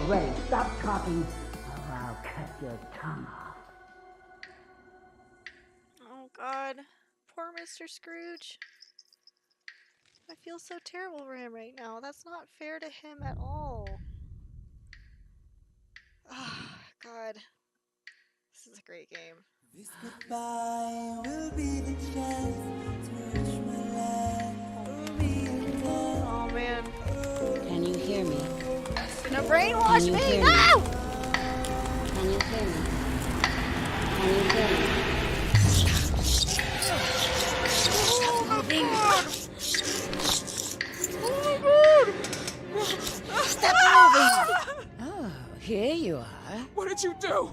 already. Stop talking or I'll cut your tongue off. Oh God, poor Mr. Scrooge. I feel so terrible for him right now. That's not fair to him at all. Oh, God. This is a great game. This goodbye will be the chance to reach my land. Oh man. Can you hear me? It's gonna brainwash Can you me! hear No! me? Can you hear me? Can you hear me? Oh my God! Stop moving! Oh, here you are. What did you do?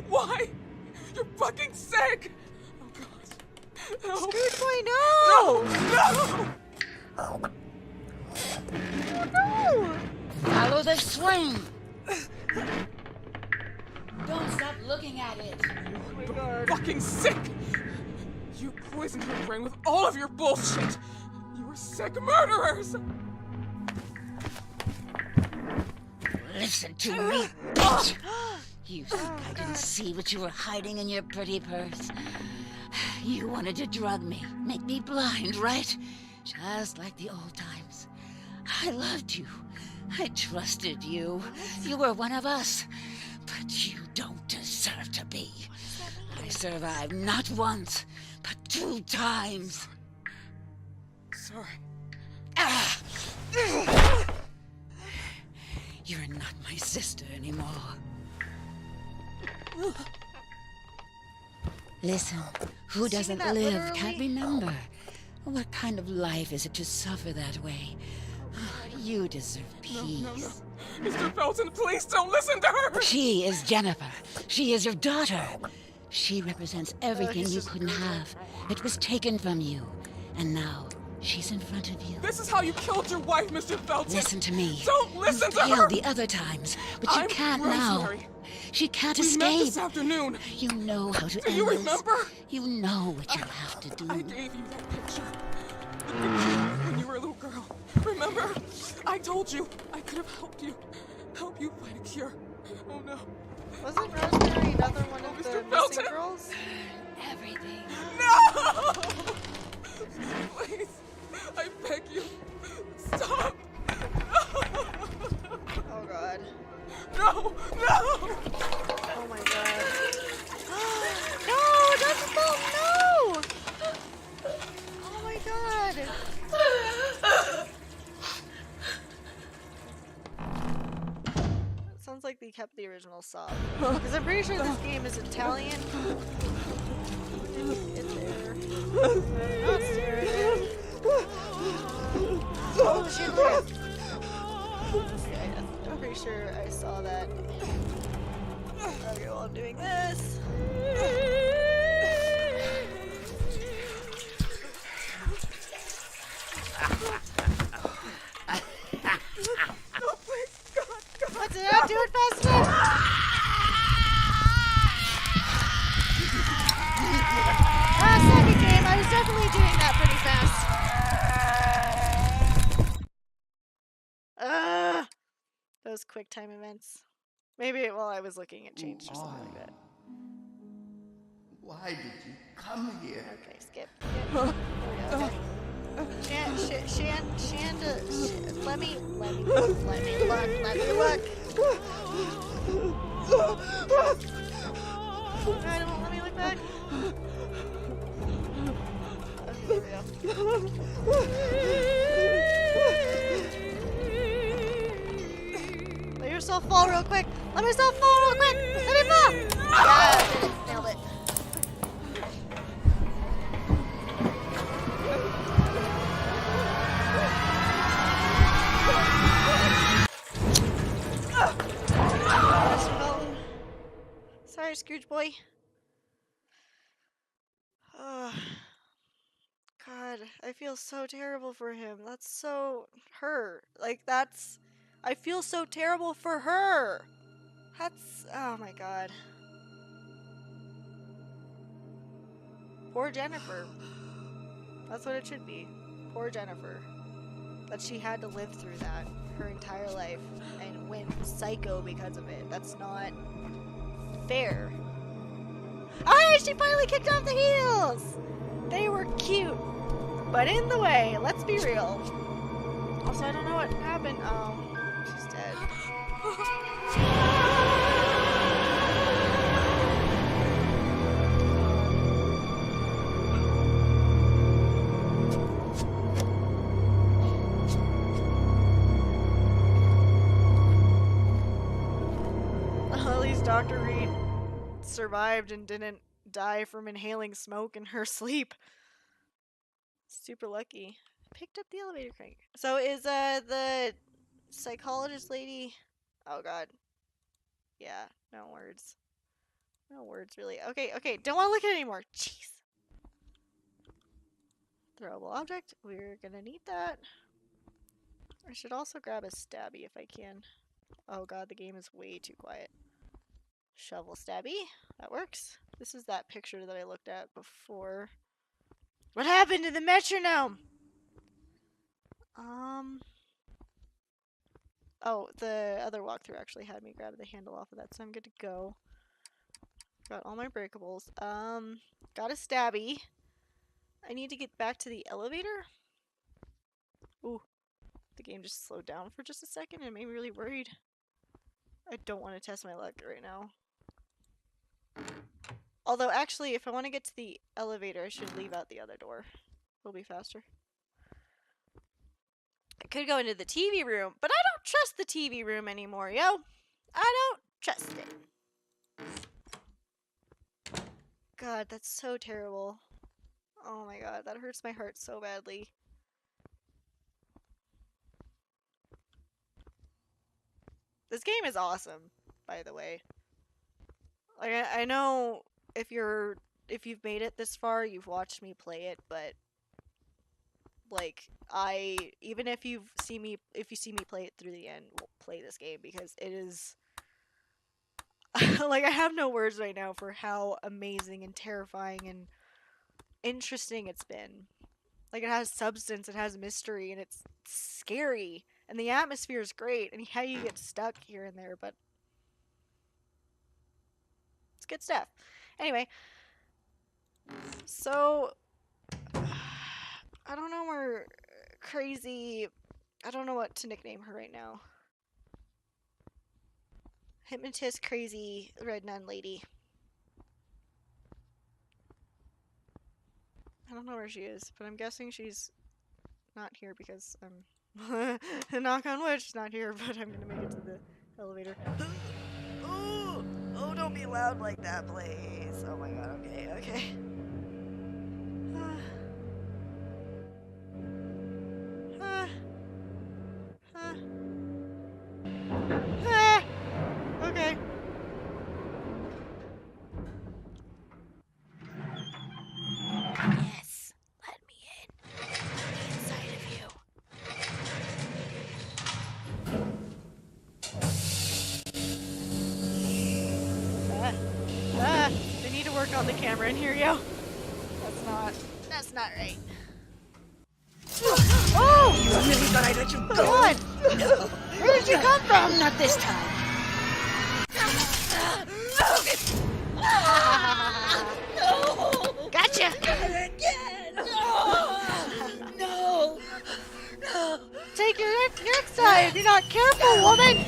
Why? You're fucking sick! Oh God. No. Scrooge boy, no! No! Oh no! Follow the swing! Don't stop looking at it. Oh my God. Fucking sick! You poisoned her brain with all of your bullshit! You were sick murderers! Listen to me, bitch! You think I didn't see what you were hiding in your pretty purse? You wanted to drug me, make me blind, right? Just like the old times. I loved you. I trusted you. You were one of us. But you don't deserve to be. I survived not once, but 2 times. Sorry. Ah! You're not my sister anymore. Listen, who doesn't that live literally? can't remember. What kind of life is it to suffer that way? You deserve peace. No. Mr. Felton, please don't listen to her! She is Jennifer. She is your daughter. She represents everything he's you just couldn't rude. have. It was taken from you. And now, she's in front of you. This is how you killed your wife, Mr. Felton! Listen to me. Don't listen You to her! failed the other times, but you I'm can't Rosemary. now. She can't We met escape. this afternoon. You know how to Do end you this. remember? You know what you have to do. I gave you that picture. The picture when you were a little girl. Remember? I told you I could have helped you. Help you find a cure. Oh no. Wasn't Rosemary another one of the Mr. missing Felton. girls? Everything. No! Please. I beg you. Stop. Oh God. No! No! Oh my God. No! That's no! Oh my God. It sounds like they kept the original song. Because I'm pretty sure this game is Italian. It's there. Not serious. Oh shit, look. Okay, I'm pretty sure I saw that. Okay, well I'm doing this. No, please. God. What's it up? Do it fast enough! Second game, I was definitely doing that pretty fast. Those quick time events. Maybe while I was looking it changed or something like that. Why did you come here? Okay, skip. There we go. Let me look. I don't let me look back. Okay, there we go. Let yourself fall real quick. Let yourself fall real quick. Let me fall. Yeah, did it. Nailed it. Sorry, Scrooge boy. Oh, God, I feel so terrible for him. That's so her. Like, that's... I feel so terrible for her. That's... Oh, my God. Poor Jennifer. That's what it should be. Poor Jennifer. that she had to live through that her entire life and went psycho because of it. That's not fair. Ah, she finally kicked off the heels! They were cute, but in the way. Let's be real. Also, I don't know what happened. Oh, she's dead. At least Dr. Reed survived and didn't die from inhaling smoke in her sleep. Super lucky. Picked up the elevator crank. So is the psychologist lady? Oh god. Yeah, no words. No words really. Okay, okay, don't want to look at it anymore. Jeez. Throwable object. We're gonna need that. I should also grab a stabby if I can. Oh god, the game is way too quiet. Shovel stabby. That works. This is that picture that I looked at before. What happened to the metronome? Oh, the other walkthrough actually had me grab the handle off of that, so I'm good to go. Got all my breakables. Got a stabby. I need to get back to the elevator. Ooh, the game just slowed down for just a second and made me really worried. I don't want to test my luck right now. Although, actually, if I want to get to the elevator, I should leave out the other door. It'll be faster. I could go into the TV room, but I don't trust the TV room anymore, yo. I don't trust it. God, that's so terrible. Oh my god, that hurts my heart so badly. This game is awesome, by the way. Like, I know if you've made it this far, you've watched me play it, but like even if you see me play it through the end, we'll play this game because it is like I have no words right now for how amazing and terrifying and interesting it's been. Like it has substance, it has mystery, and it's scary, and the atmosphere is great, and how you get stuck here and there, but it's good stuff. Anyway, so I don't know where crazy. I don't know what to nickname her right now. Hypnotist crazy red nun lady. I don't know where she is, but I'm guessing she's not here because knock on wood, she's not here, but I'm gonna make it to the elevator. Oh, don't be loud like that, please. Oh my god, okay, okay. Okay. Yes, let me in. Let me inside of you. They need to work on the camera in here, yo. That's not right. Oh! You really thought I'd let you go? God! No. Where did you come from? Not this time. No! Gotcha! Not again! No! No! Take your next time if you're not careful, woman!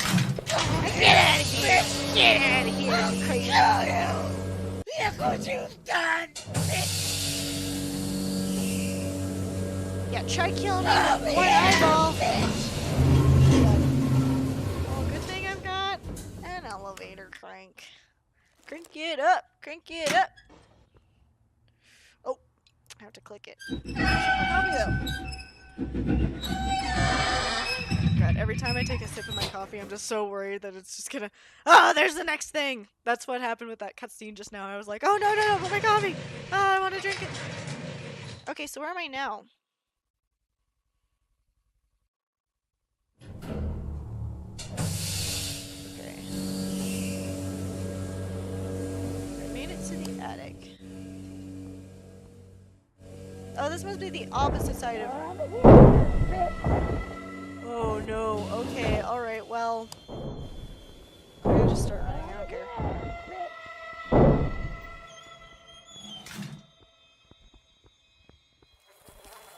Get out of here! Get out of here, you crazy! Look what you've done! Yeah, try killing me with one eyeball. Well, good thing I've got an elevator crank. Crank it up! Crank it up! Oh, I have to click it. God, every time I take a sip of my coffee, I'm just so worried that it's just gonna... Oh, there's the next thing! That's what happened with that cutscene just now. I was like, oh no, but my coffee! Oh, I want to drink it! Okay, so where am I now? Okay. I made it to the attic. Oh, this must be the opposite side of... Oh no, okay, alright, well... I'm gonna just start running, I don't care.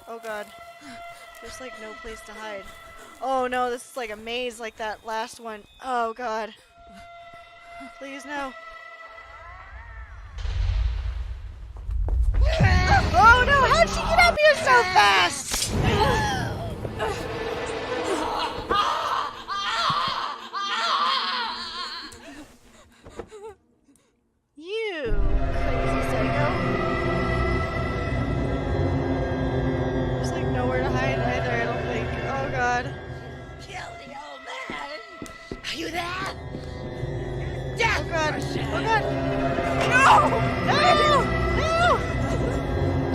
Oh god. There's like no place to hide. Oh no, this is like a maze like that last one. Oh god. Please no. Oh no, how'd she get up here so fast? You crazy psycho. There's like nowhere to hide either, I don't think. Oh god. Kill the old man! Are you there? Oh god. Oh god. No! No! No!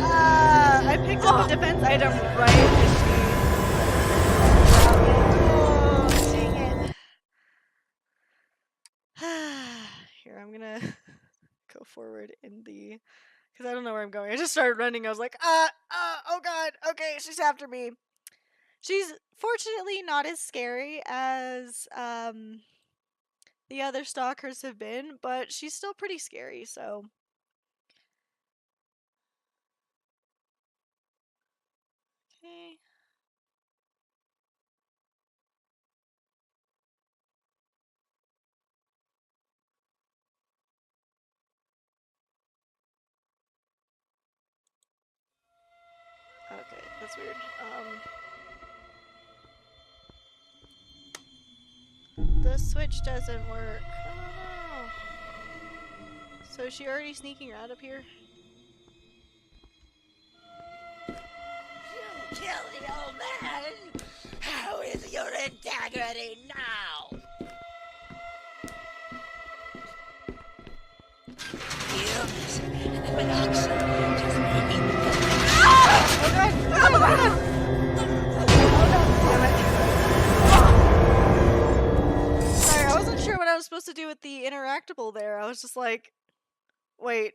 I picked up a defense item right as she... Oh, dang it. Here, I'm gonna go forward in the... Because I don't know where I'm going. I just started running. I was like, oh god, okay, she's after me. She's fortunately not as scary as the other stalkers have been, but she's still pretty scary, so... Okay. Okay, that's weird. The switch doesn't work. Oh no. So is she already sneaking around up here? You kill the old man! How is your integrity now? You and the monoxide just making me... Oh god! Oh god! Oh god! Damn it. Sorry, I wasn't sure what I was supposed to do with the interactable there. I was just like, wait,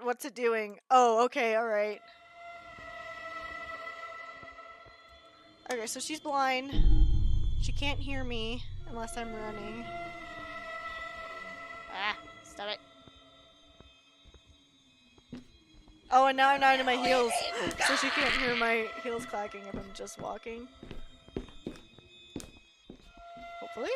what's it doing? Oh, okay, alright. Okay, so she's blind. She can't hear me unless I'm running. Ah, stop it. Oh, and now I'm not in my heels, so she can't hear my heels clacking if I'm just walking. Hopefully.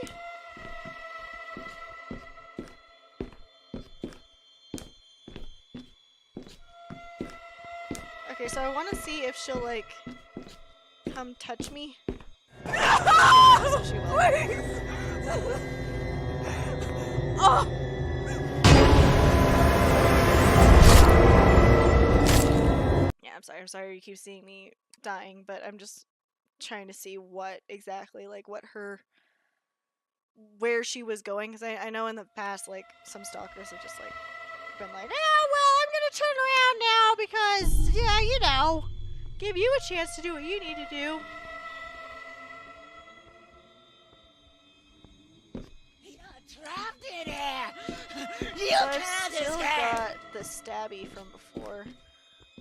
Okay, so I want to see if she'll, like, come touch me. So she will. Oh! Yeah, I'm sorry you keep seeing me dying, but I'm just trying to see what exactly, like, where she was going, because I know in the past, like, some stalkers have just, like, been like, oh, well, I'm gonna turn around now because, yeah, you know, give you a chance to do what you need to do. You're trapped in here! You So I've can't still escape! got the stabby from before.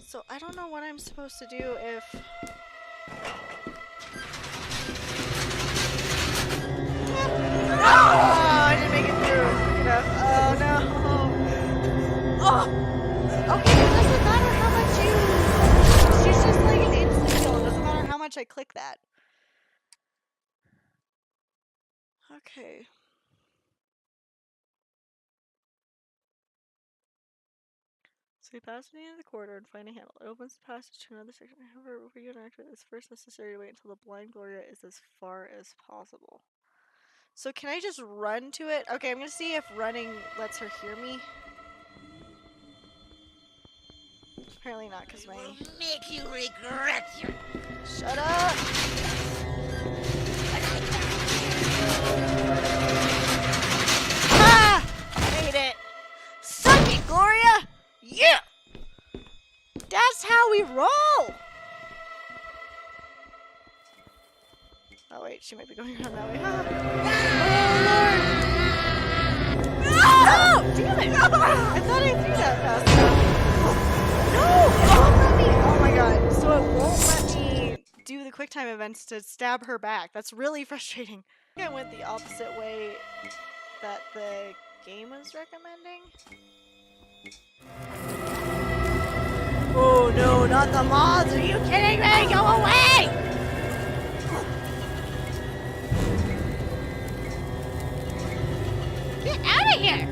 So I don't know what I'm supposed to do if... Oh, I didn't make it through quick enough. Oh no. Oh! Okay, it doesn't matter how much you... She's just like an instant kill. It doesn't matter how much I click that. Okay. So you pass to the end of the corridor and find a handle. It opens the passage to another section. However, before you interact with it, it's first necessary to wait until the blind Gloria is as far as possible. So can I just run to it? Okay, I'm gonna see if running lets her hear me. Apparently not, because my... Will make you regret your... Shut up! Ah! Made it! Suck it, Gloria! Yeah! That's how we roll! Oh wait, she might be going around that way. Ah. Oh Lord! No! Damn it! I thought I threw that fast enough. No! It won't let me! Oh my QuickTime events to stab her back. That's really frustrating. I think I went the opposite way that the game was recommending. Oh no, not the moths! Are you kidding me? Go away! Get out of here!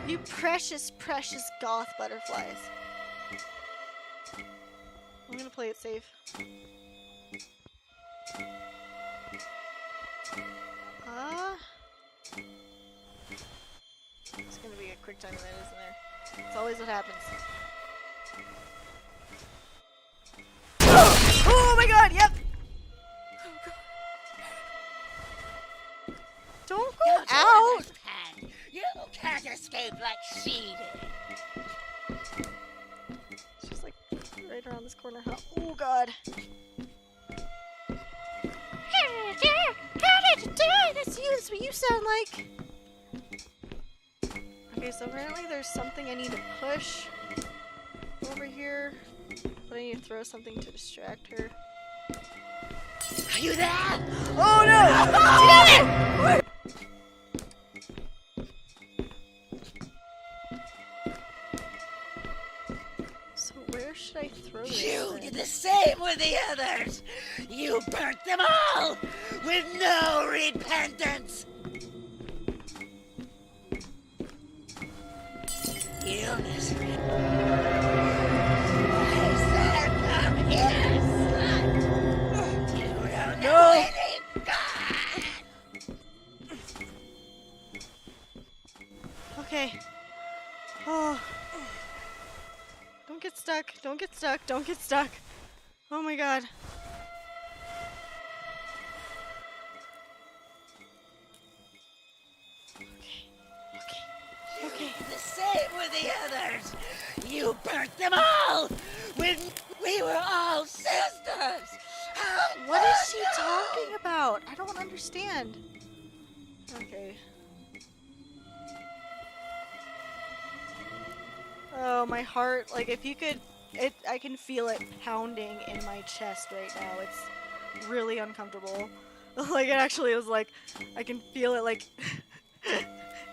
You precious, precious goth butterflies. I'm gonna play it safe. It's gonna be a quick time event, isn't there? It's always what happens. Oh my god, yep! Don't go out! You can't escape like she did. She's like right around this corner, huh? Oh god. How did you do it? That's you, that's what you sound like. Okay, so apparently there's something I need to push over here. But I need to throw something to distract her. Are you there? Oh no! Damn it! So where should I throw this? You then? did the same with the others. You burnt them all with no repentance. Eunice. I said come here, slut. You don't know anything. Okay. Oh. Don't get stuck. Don't get stuck. Don't get stuck. Oh my god. Okay. The same with the others. You burnt them all when we were all sisters. How What is she could you? talking about? I don't understand. Okay. Oh, my heart. Like, if you could... I can feel it pounding in my chest right now. It's really uncomfortable. Like, it actually was like... I can feel it, like...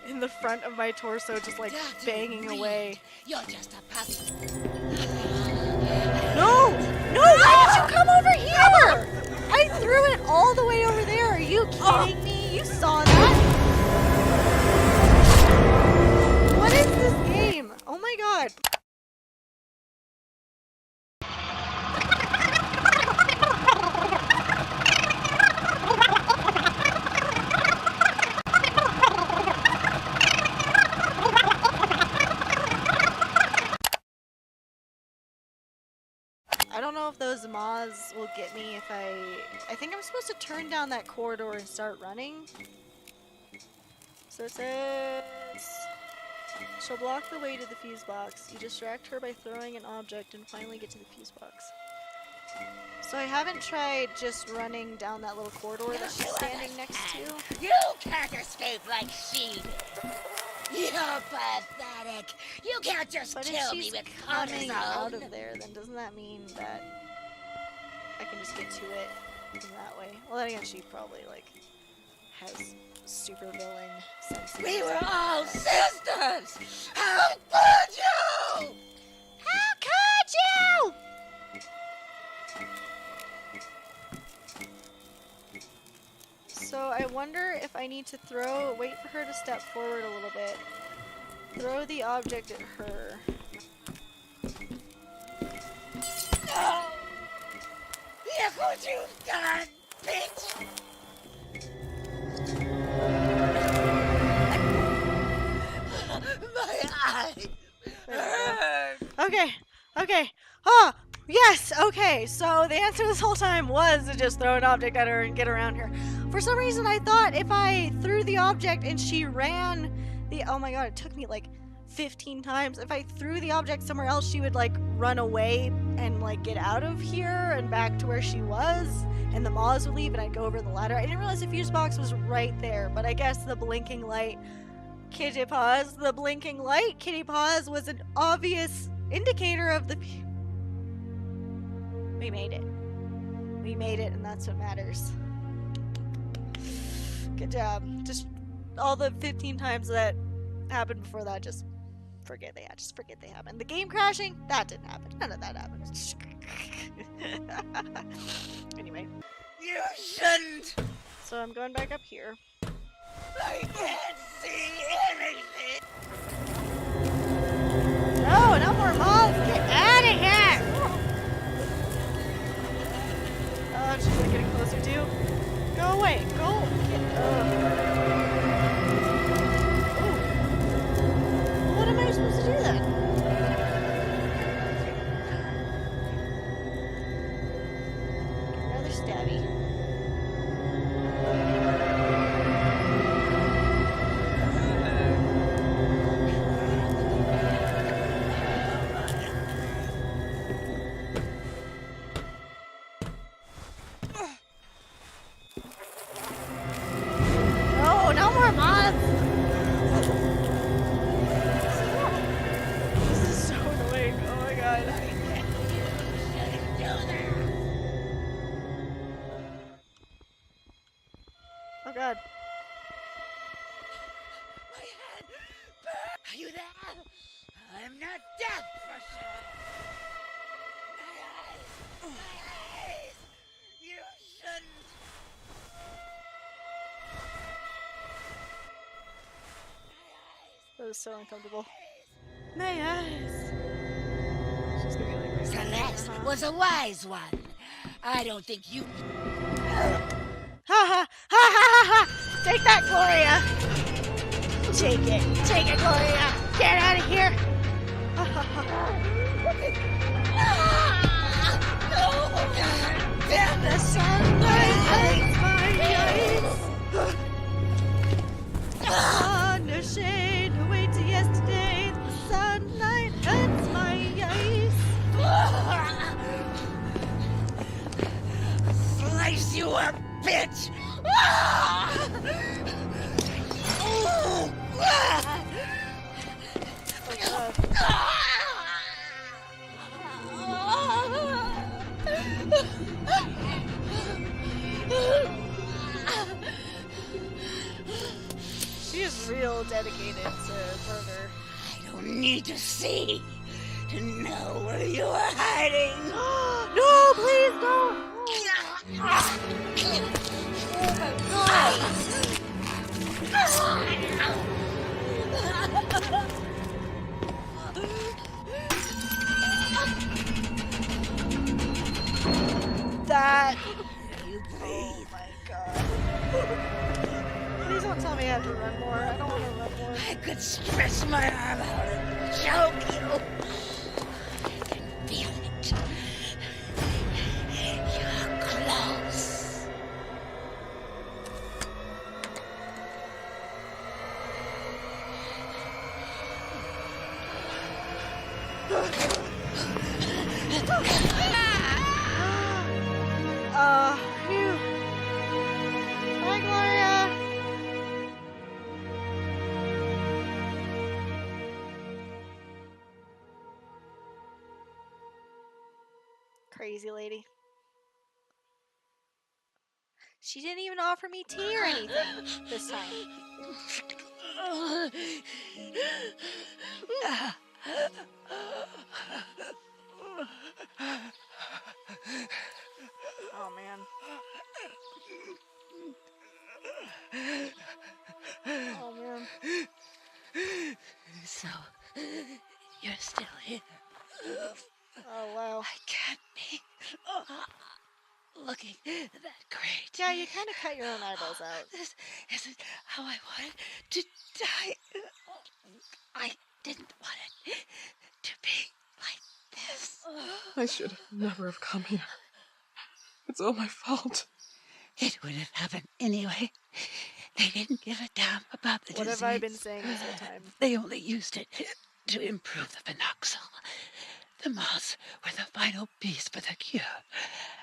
in the front of my torso, just, like, Don't banging breathe. away. You're just a puppet. No! No! Why did you come over here? I threw it all the way over there. Are you kidding me? You saw that? What is this game? Oh my god. I don't know if those moths will get me if I think I'm supposed to turn down that corridor and start running. So it says... She'll block the way to the fuse box. You distract her by throwing an object and finally get to the fuse box. So I haven't tried just running down that little corridor that she's standing next to. You can't escape like she did. You're pathetic. You can't just But if kill me she's with coming out cortisone. of there, then doesn't that mean that I can just get to it in that way? Well, then again, she probably, like, has super villain senses. We were all sisters. How could you? How could you? So I wonder if I need to wait for her to step forward a little bit. Throw the object at her. No. Look what you've done, bitch. My eye hurt. Okay. Oh, yes, okay. So the answer this whole time was to just throw an object at her and get around her. For some reason, I thought if I threw the object and she ran oh my god, it took me like 15 times. If I threw the object somewhere else, she would like run away and like get out of here and back to where she was, and the moths would leave and I'd go over the ladder. I didn't realize the fuse box was right there, but I guess the blinking light, Kitty Paws, the blinking light, Kitty Paws, was an obvious indicator of the... We made it. We made it, and that's what matters. Good job. Just all the 15 times that happened before that, just forget they happened. The game crashing, that didn't happen. None of that happened. Anyway. You shouldn't! So I'm going back up here. I can't see anything! No, no more moths! Get out of here! Oh, she's like getting closer too. Go away! Go! Ooh. What am I supposed to do then? Another stabby. No, no more moths! This is so annoying. Oh my god. Oh god. My head! Are you there? I'm not dead for sure! My eyes! My eyes! You shouldn't! That was so uncomfortable. My eyes. She's gonna be like, right Celeste was a wise one. I don't think you... Ha ha ha ha ha ha! Take that, Gloria! Take it, Gloria! Get out of here! Ha ha ha! Damn the sunlight hurts my eyes! Under shade, away to yesterday. The sunlight hurts my eyes. Slice you up, bitch! She is real dedicated to murder. I don't need to see to know where you are hiding. No, please don't! That. You Oh breathe. my god. Please don't tell me I have to run more. I don't want to run more. I could stretch my arm out and choke you. I can feel it. You're close. Phew. Bye, Gloria. Crazy lady. She didn't even offer me tea or anything this time. Oh man. Oh man. So, you're still here. Oh wow. I can't be looking that great. Yeah, you kind of cut your own eyeballs out. This isn't how I wanted to die. I didn't want it to be like this. I should never have come here. It's all my fault. It would have happened anyway. They didn't give a damn about the What disease. have I been saying this whole time? They only used it to improve the phenoxyl. The moths were the final piece for the cure,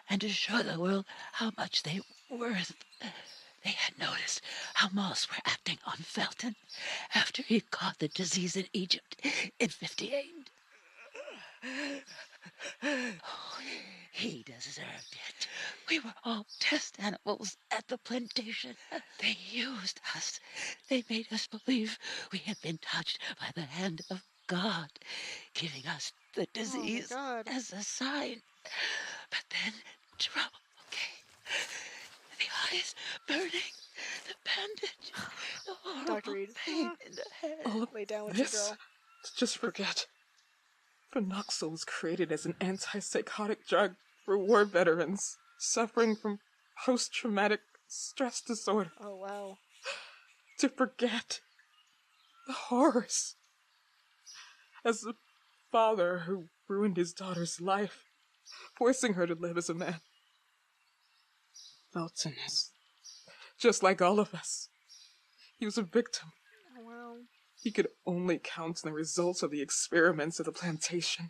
and to show the world how much they were worth. They had noticed how moths were acting on Felton after he caught the disease in Egypt in 58. Oh, he deserved it. We were all test animals at the plantation. They used us. They made us believe we had been touched by the hand of God, giving us the disease God. as a sign. But then trouble came. The eyes burning, the bandage, the Dr. horrible Reed. pain in the head. All of Lay down with your this? girl. Just forget. Phenoxyl was created as an antipsychotic drug for war veterans suffering from post-traumatic stress disorder. Oh, wow. To forget the horrors. As a father who ruined his daughter's life, forcing her to live as a man. Felton is just like all of us. He was a victim. Oh, wow. He could only count on the results of the experiments at the plantation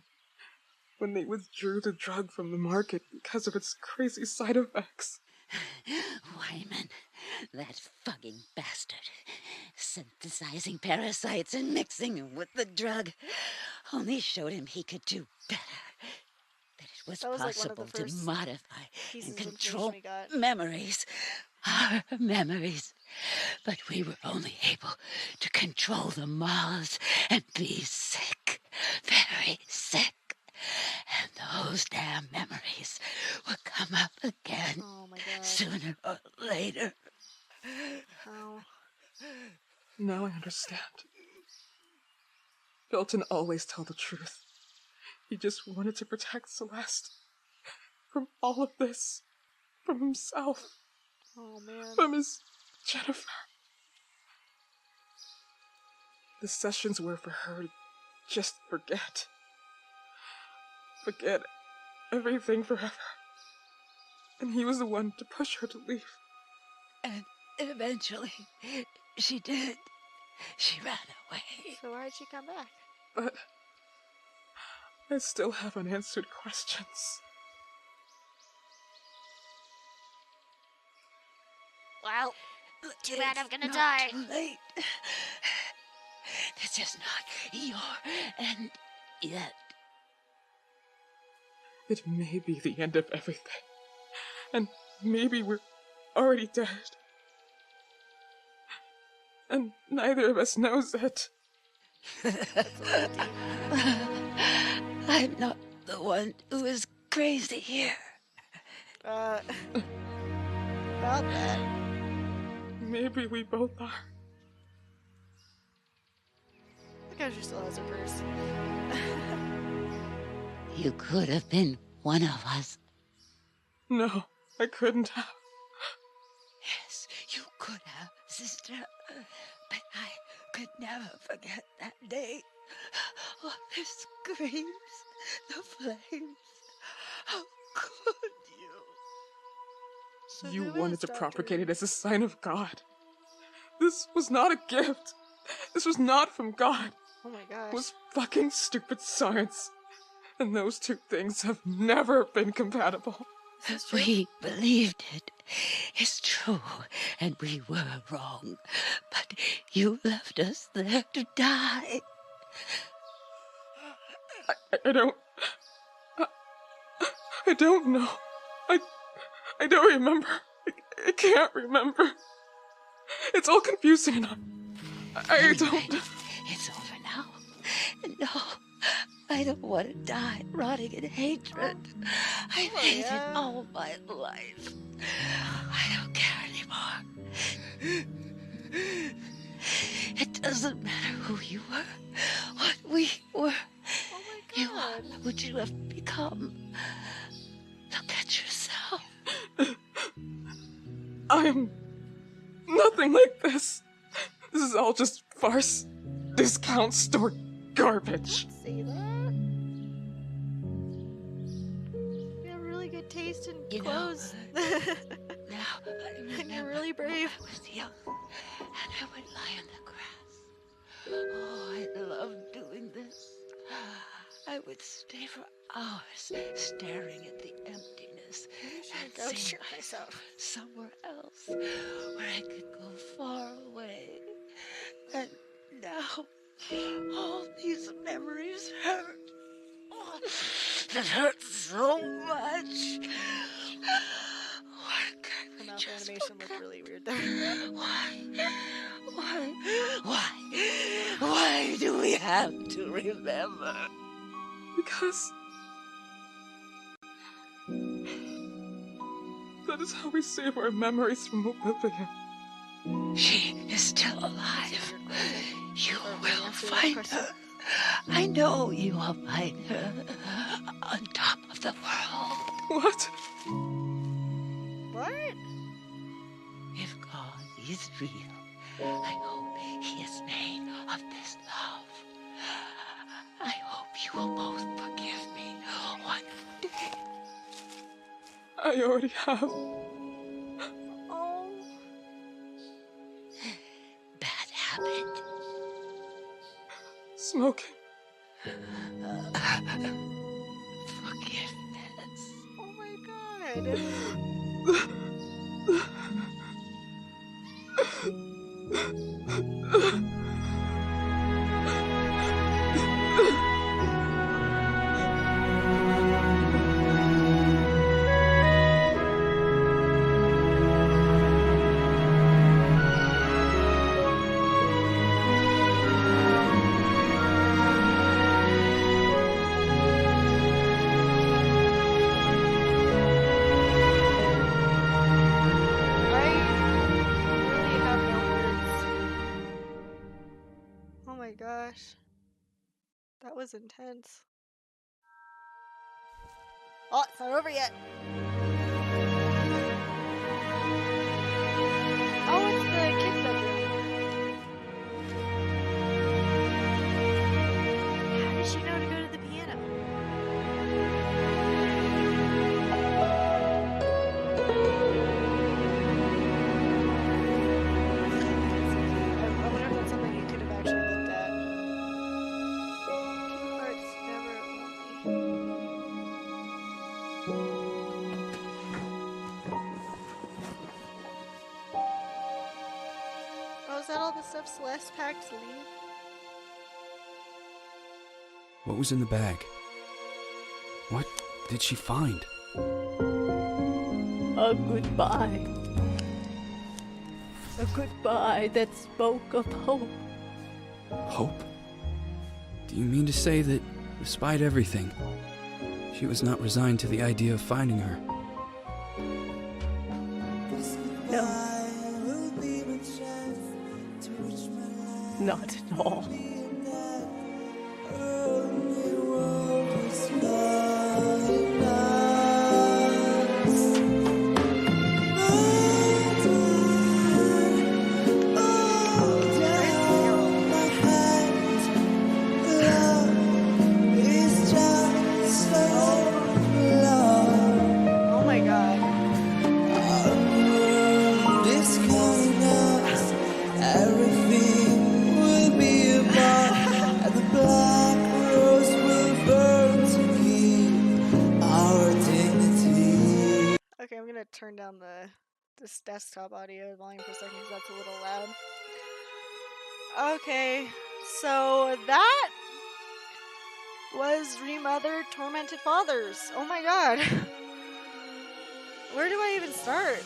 when they withdrew the drug from the market because of its crazy side effects. Wyman, that fucking bastard, synthesizing parasites and mixing them with the drug, only showed him he could do better. That it was That was like one of the possible to first modify pieces and of information control we got. memories, our memories. But we were only able to control the moths and be sick, very sick. And those damn memories will come up again Oh my god. sooner or later. How? Now I understand. Felton always told the truth. He just wanted to protect Celeste from all of this, from himself, Oh man. from his Jennifer. The sessions were for her to just forget. Forget everything forever. And he was the one to push her to leave. And eventually, she did. She ran away. So why'd she come back? But I still have unanswered questions. Well, too bad I'm gonna It's die. not too late. This is not your end yet. It may be the end of everything. And maybe we're already dead. And neither of us knows it. I'm not the one who is crazy here. About that. Maybe we both are. The country still has her purse. You could have been one of us. No, I couldn't have. Yes, you could have, sister. But I could never forget that day. Oh, the screams, the flames. How could you? So You who wanted is to Dr. propagate Reed? it as a sign of God. This was not a gift. This was not from God. Oh my It gosh. was fucking stupid science. And those two things have never been compatible. Is this true? We believed it. It's true, and we were wrong. But you left us there to die. I don't... I don't know. I don't remember. I can't remember. It's all confusing and I Anyway, don't... It's over now. No, I don't want to die rotting in hatred. I've hated yeah. all my life. I don't care anymore. It doesn't matter who you were, what we were. Oh my You god. are what you have become. Look at yourself. I'm nothing like this. This is all just farce. Discount store garbage. See that? You have really good taste in You know, clothes. Now, I And you're remember really brave. when I was young, and I would lie on the grass. Oh, I loved doing this. I would stay for hours staring at the emptiness and Go seeing shoot myself. somewhere else where I could go far away. And now, all these memories hurt. Oh, it hurts so much. The mouth animation looked really weird there. Why do we have to remember? Because that is how we save our memories from oblivion. She is still alive. You will find her. I know you will find her on top of the world. What? What? If God is real, I hope he is made of this love. I hope you will both forgive me one day. I already have. Oh. Bad habit. Smoking. Forgiveness. Oh my god. I really have no words. Oh my gosh. That was intense. Oh, it's not over yet. Oh, it's the kids' bedroom. How does she know to go to the piano? I wonder if that's something you could have actually looked at. Two hearts never lonely. Oh, is that all the stuff Celeste packed to leave? What was in the bag? What did she find? A goodbye. A goodbye that spoke of hope. Hope? Do you mean to say that, despite everything, she was not resigned to the idea of finding her? No. Not at all. Oh my god. Everything will be above, and the black rose will burn to keep our dignity. Okay, I'm gonna turn down this desktop audio volume for a second because that's a little loud. Okay, so that was Remothered Tormented Fathers. Oh my god. Where do I even start?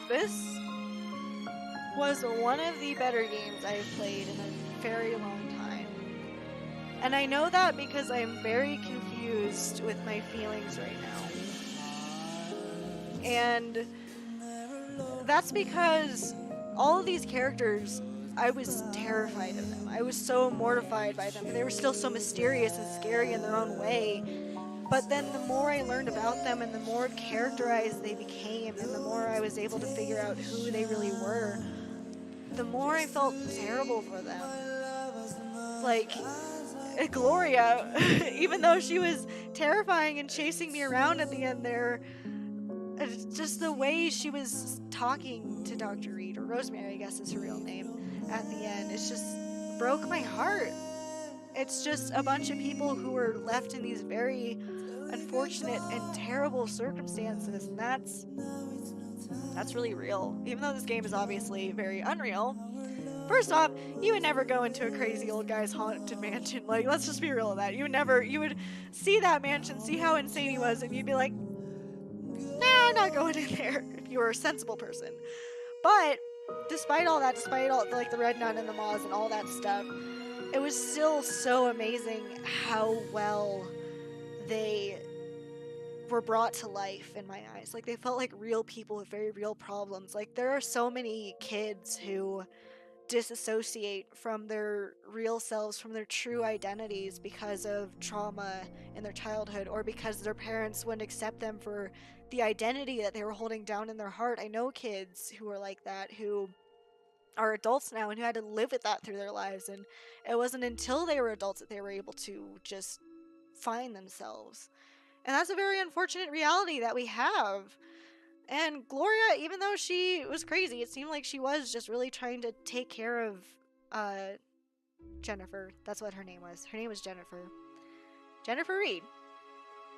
This was one of the better games I've played in a very long time. And I know that because I am very confused with my feelings right now. And that's because all of these characters, I was terrified of them. I was so mortified by them. They were still so mysterious and scary in their own way. But then the more I learned about them and the more characterized they became and the more I was able to figure out who they really were, the more I felt terrible for them. Like, Gloria, even though she was terrifying and chasing me around at the end there, it's just the way she was talking to Dr. Reed, or Rosemary I guess is her real name, at the end, it just broke my heart. It's just a bunch of people who were left in these very unfortunate and terrible circumstances, and that's really real. Even though this game is obviously very unreal, First off, you would never go into a crazy old guy's haunted mansion. Like, let's just be real with that. You would see that mansion, see how insane he was, and you'd be like, nah, I'm not going in there if you were a sensible person. But despite all that, despite all like the Red Nun and the Moths and all that stuff, it was still so amazing how well they were brought to life in my eyes. Like, they felt like real people with very real problems. Like, there are so many kids who disassociate from their real selves, from their true identities because of trauma in their childhood, or because their parents wouldn't accept them for the identity that they were holding down in their heart. I know kids who are like that, who are adults now and who had to live with that through their lives, and it wasn't until they were adults that they were able to just find themselves. And that's a very unfortunate reality that we have. And Gloria, even though she was crazy, it seemed like she was just really trying to take care of Jennifer. That's what her name was. Her name was Jennifer. Jennifer Reed.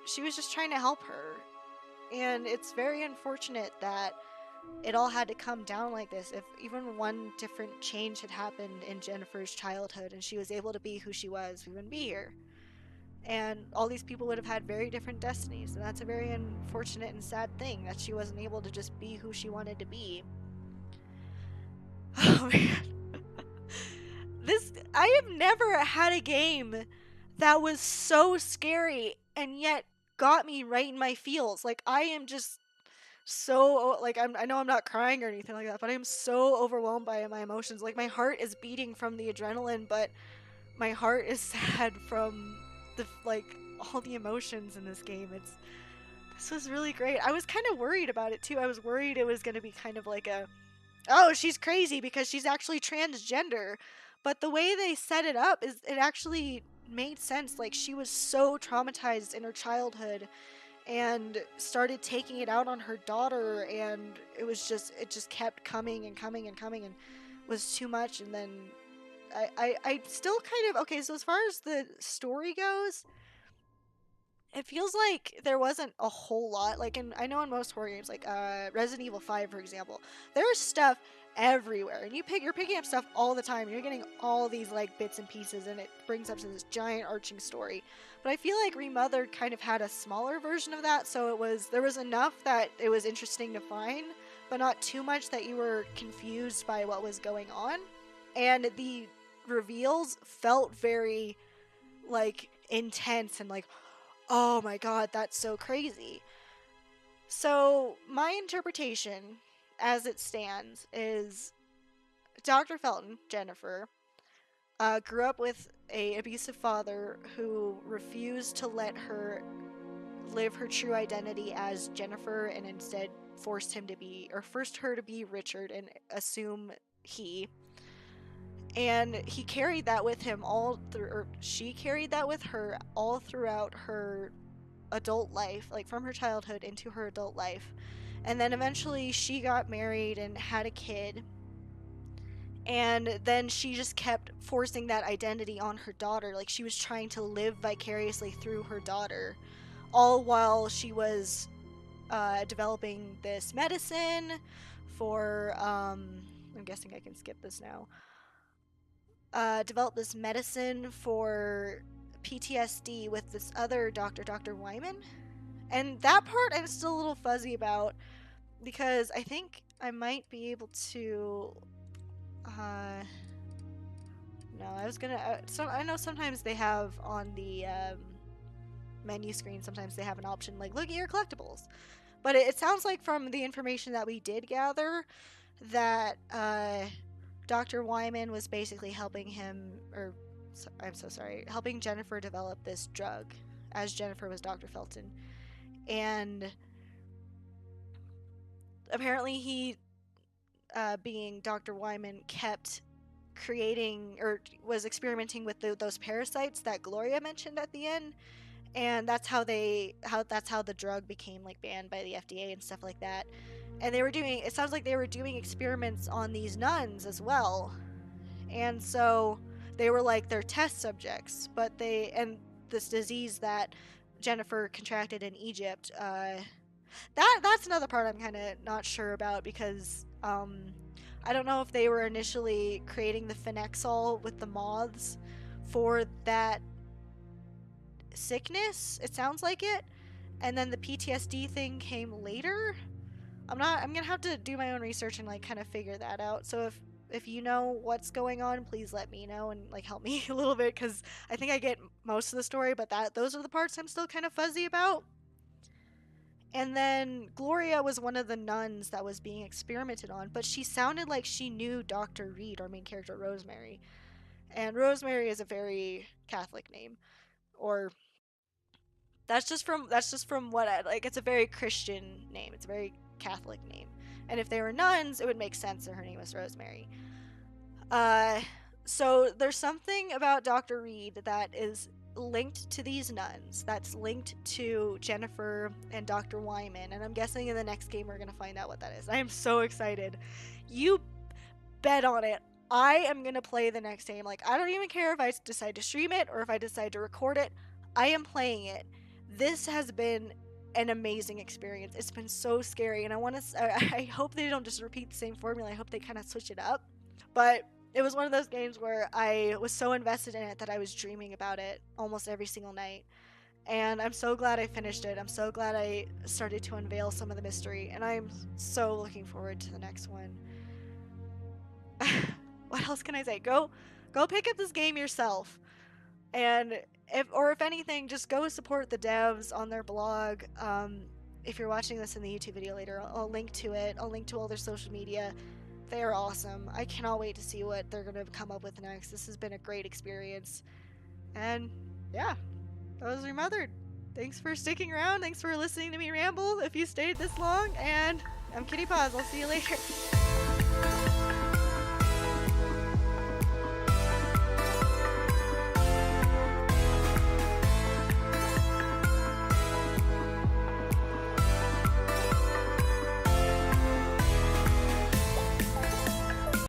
She was just trying to help her. And it's very unfortunate that it all had to come down like this. If even one different change had happened in Jennifer's childhood and she was able to be who she was, we wouldn't be here. And all these people would have had very different destinies, and that's a very unfortunate and sad thing, that she wasn't able to just be who she wanted to be. Oh man. I have never had a game that was so scary and yet got me right in my feels. Like, I am just so, like, I know I'm not crying or anything like that, but I'm so overwhelmed by my emotions. Like, my heart is beating from the adrenaline, but my heart is sad from the, like, all the emotions in this game. This was really great. I was kind of worried about it too. I was worried it was going to be kind of like a, oh, she's crazy because she's actually transgender. But the way they set it up is it actually made sense. Like, she was so traumatized in her childhood and started taking it out on her daughter, and it just kept coming and coming and coming and was too much. And then I still kind of, okay, so as far as the story goes, it feels like there wasn't a whole lot. Like, I know in most horror games, like Resident Evil 5, for example, there's stuff everywhere, and you're picking up stuff all the time. You're getting all these like bits and pieces, and it brings up to this giant arching story. But I feel like Remothered kind of had a smaller version of that, so there was enough that it was interesting to find, but not too much that you were confused by what was going on. And the reveals felt very like intense and like, oh my god, that's so crazy. So my interpretation as it stands is Dr. Felton, Jennifer, grew up with an abusive father who refused to let her live her true identity as Jennifer, and instead forced her to be Richard and assume he. And he carried that with him she carried that with her all throughout her adult life, like from her childhood into her adult life. And then eventually she got married and had a kid. And then she just kept forcing that identity on her daughter. Like, she was trying to live vicariously through her daughter, all while she was developing this medicine for, I'm guessing I can skip this now. Developed this medicine for PTSD with this other doctor, Dr. Wyman. And that part I'm still a little fuzzy about, because I think I might be able to... no, I was gonna... so I know sometimes they have on the menu screen, sometimes they have an option like, look at your collectibles. But it sounds like from the information that we did gather that Dr. Wyman was basically helping him, helping Jennifer develop this drug, as Jennifer was Dr. Felton. And apparently he, being Dr. Wyman, kept creating, or was experimenting with those parasites that Gloria mentioned at the end. And that's how the drug became like banned by the FDA and stuff like that. And it sounds like they were doing experiments on these nuns as well. And so they were like their test subjects, and this disease that Jennifer contracted in Egypt, that's another part I'm kind of not sure about, because I don't know if they were initially creating the phenexol with the moths for that sickness. It sounds like it. And then the PTSD thing came later. I'm gonna have to do my own research and like kind of figure that out. So if you know what's going on, please let me know and like help me a little bit, because I think I get most of the story, but those are the parts I'm still kind of fuzzy about. And then Gloria was one of the nuns that was being experimented on, but she sounded like she knew Dr. Reed, our main character, Rosemary. And Rosemary is a very Catholic name, or that's just from what I like. It's a very Christian name. It's a very Catholic name. And if they were nuns, it would make sense that her name was Rosemary. So there's something about Dr. Reed that is linked to these nuns, that's linked to Jennifer and Dr. Wyman, and I'm guessing in the next game we're gonna find out what that is. I am so excited. You bet on it. I am gonna play the next game. Like, I don't even care if I decide to stream it or if I decide to record it. I am playing it. This has been an amazing experience. It's been so scary, and I hope they don't just repeat the same formula. I hope they kind of switch it up. But it was one of those games where I was so invested in it that I was dreaming about it almost every single night. And I'm so glad I finished it. I'm so glad I started to unveil some of the mystery, and I'm so looking forward to the next one. What else can I say? Go pick up this game yourself. And if anything, just go support the devs on their blog. If you're watching this in the YouTube video later, I'll link to it. I'll link to all their social media. They are awesome. I cannot wait to see what they're going to come up with next. This has been a great experience. And yeah, that was Remothered. Thanks for sticking around. Thanks for listening to me ramble if you stayed this long. And I'm Kitty Paws. I'll see you later.